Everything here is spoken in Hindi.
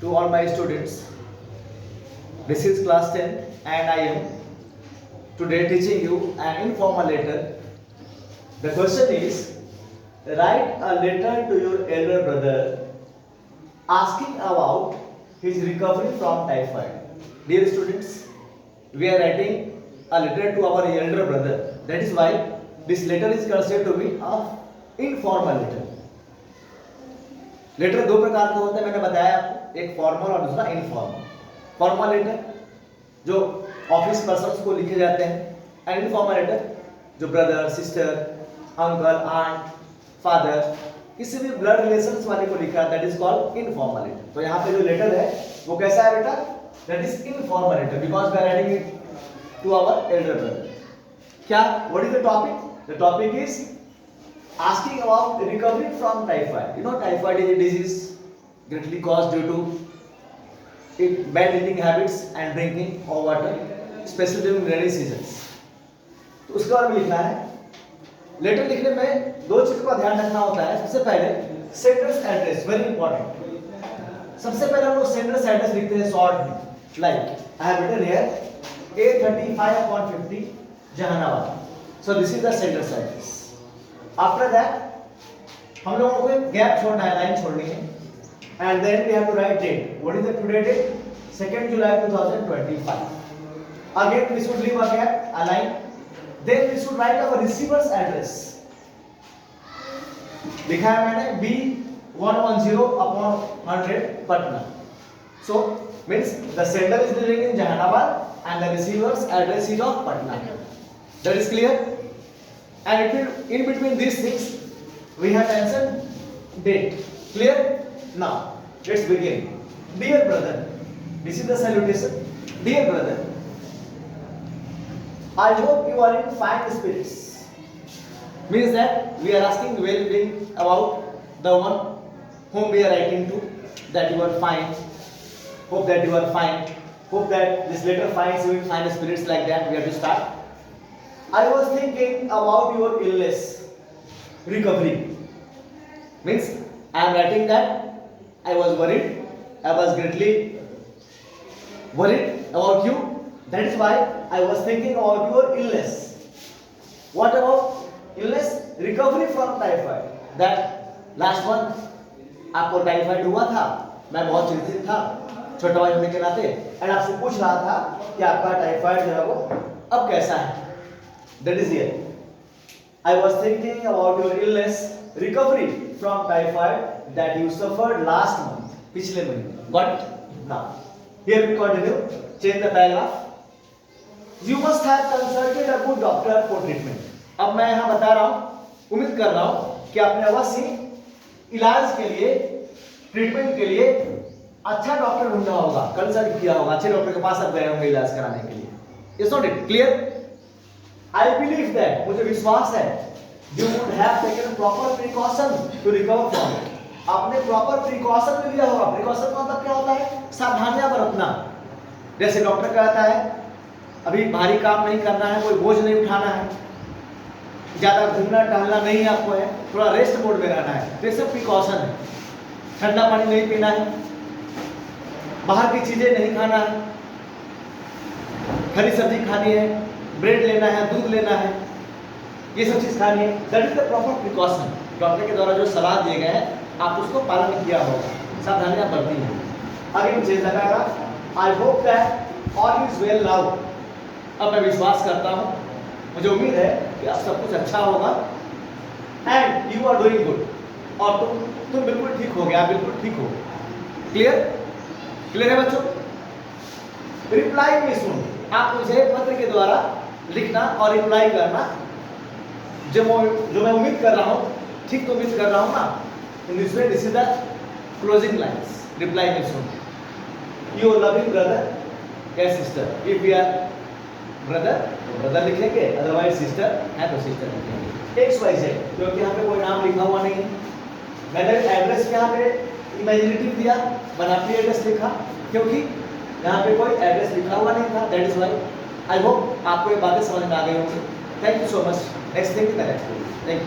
to all my students. This is class 10 and I am today teaching you an informal letter. The question is, write a letter to your elder brother asking about his recovery from typhoid. Dear students, we are writing a letter to our elder brother. That is why this letter is considered to be an informal letter. Letter दो प्रकार के होते हैं, मैंने बताया आपको, एक फॉर्मल और दूसरा इनफॉर्मल. फॉर्मल लेटर जो ऑफिस पर्सन्स को लिखे जाते हैं, एंड इनफॉर्मल लेटर जो brother, sister, uncle, aunt, father, किसी भी ब्लड रिलेशंस वाले को लिखा है, that is called informal letter. तो यहाँ पे जो लेटर है वो कैसा है बेटा? That is informal letter because we are writing it to our elder brother. क्या, what is the topic? The topic is asking about recovery from typhoid. You know, typhoid is a disease greatly caused due to bad eating habits and drinking of water, especially during rainy seasons. तो उसके बारे में लिखना है. लेटर लिखने में दो चीजों का ध्यान रखना होता है. सबसे पहले सेंडर्स एड्रेस, वेरी इंपॉर्टेंट. सबसे पहले हम लोग सेंडर्स एड्रेस लिखते हैं शॉर्ट में, like I have written here A35/50 Jahanabad. So this is the sender's address. After that हम लोगों को एक गैप छोड़ना है, लाइन छोड़नी है, and then we have to write date. What is the today date? 2 July 2025. Again we should leave a gap, a line, then we should write our receiver's address. लिखा है मैंने B110/100 Patna. So means the sender is living in Jahanabad and the receiver's address is of Patna. That is clear? And in between these things we have mentioned date. Clear? Now let's begin. Dear brother, this is the salutation. Dear brother, I hope you are in fine spirits. Means that we are asking well-being about the one whom we are writing to, that you are fine. Hope that you are fine. Hope that this letter finds you in fine spirits. Like that we have to start. I was thinking about your illness, recovery. Means I am writing that I was worried. I was greatly worried about you. That is why I was thinking about your illness. What about illness? Recovery from typhoid. That last month आपको टाइफाइड हुआ था. मैं बहुत चिंतित था छोटा भाई होने के नाते, एंड आपसे पूछ रहा था कि आपका टाइफाइड जो है वो अब कैसा है. That is here. I was thinking about your illness, recovery from typhoid that you suffered last month. पिछले महीने. But now, here we continue. Change the paragraph. You must have consulted a good doctor for treatment. अब मैं यहाँ बता रहा हूँ, उम्मीद कर रहा हूँ कि आपने अवश्य इलाज के लिए, ट्रीटमेंट के लिए अच्छा डॉक्टर ढूंढा होगा, कंसल्ट किया होगा, अच्छे डॉक्टर के पास आप गए होंगे इलाज कराने के लिए. Is not it clear? I believe that, मुझे विश्वास है, you would have taken proper precaution to recover from it. आपने proper precaution ले लिया होगा. Precaution का मतलब क्या होता है? सावधानियां बरतना. जैसे डॉक्टर कहता है अभी भारी काम नहीं करना है, कोई बोझ नहीं उठाना है, ज्यादा घूमना टहलना नहीं है आपको, है थोड़ा रेस्ट मोड में रहना है. तो ये सब प्रिकॉशन है. ठंडा पानी नहीं पीना है, बाहर की चीजें नहीं खाना है, हरी सब्जी खानी है, ब्रेड लेना है, दूध लेना है, ये सब चीज खानी है. That is the proper precaution. Doctor के द्वारा जो सलाह दिए गए हैं आप उसको पालन किया होगा, सावधानियां बरती हैं. आगे मुझे लगाएगा I hope that all is well now. अब मैं विश्वास करता हूँ, मुझे उम्मीद है कि अब सब कुछ अच्छा होगा. And you are doing good. और तुम बिल्कुल ठीक हो गया, बिल्कुल ठीक हो. क्लियर? क्लियर है बच्चों? रिप्लाई मी सुन. आप मुझे पत्र के द्वारा लिखना और रिप्लाई करना. जो मैं उम्मीद कर रहा हूँ, ठीक तो उम्मीद कर रहा हूँ ना. This is the closing lines. Reply me सुन. योर लविंग ब्रदर या sister. If we are brother तो ब्रदर लिखेंगे, अदरवाइज सिस्टर है तो सिस्टर लिखेंगे. XYZ, क्योंकि यहाँ पे कोई नाम लिखा हुआ नहीं है. मैंने एड्रेस यहाँ पे इमेजिनेटिव दिया, बनावटी एड्रेस लिखा, क्योंकि यहाँ पे कोई एड्रेस लिखा हुआ नहीं था. That is why. I hope आपको ये बातें समझ में आ गई होंगी. Thank you so much. Next thing, thank you.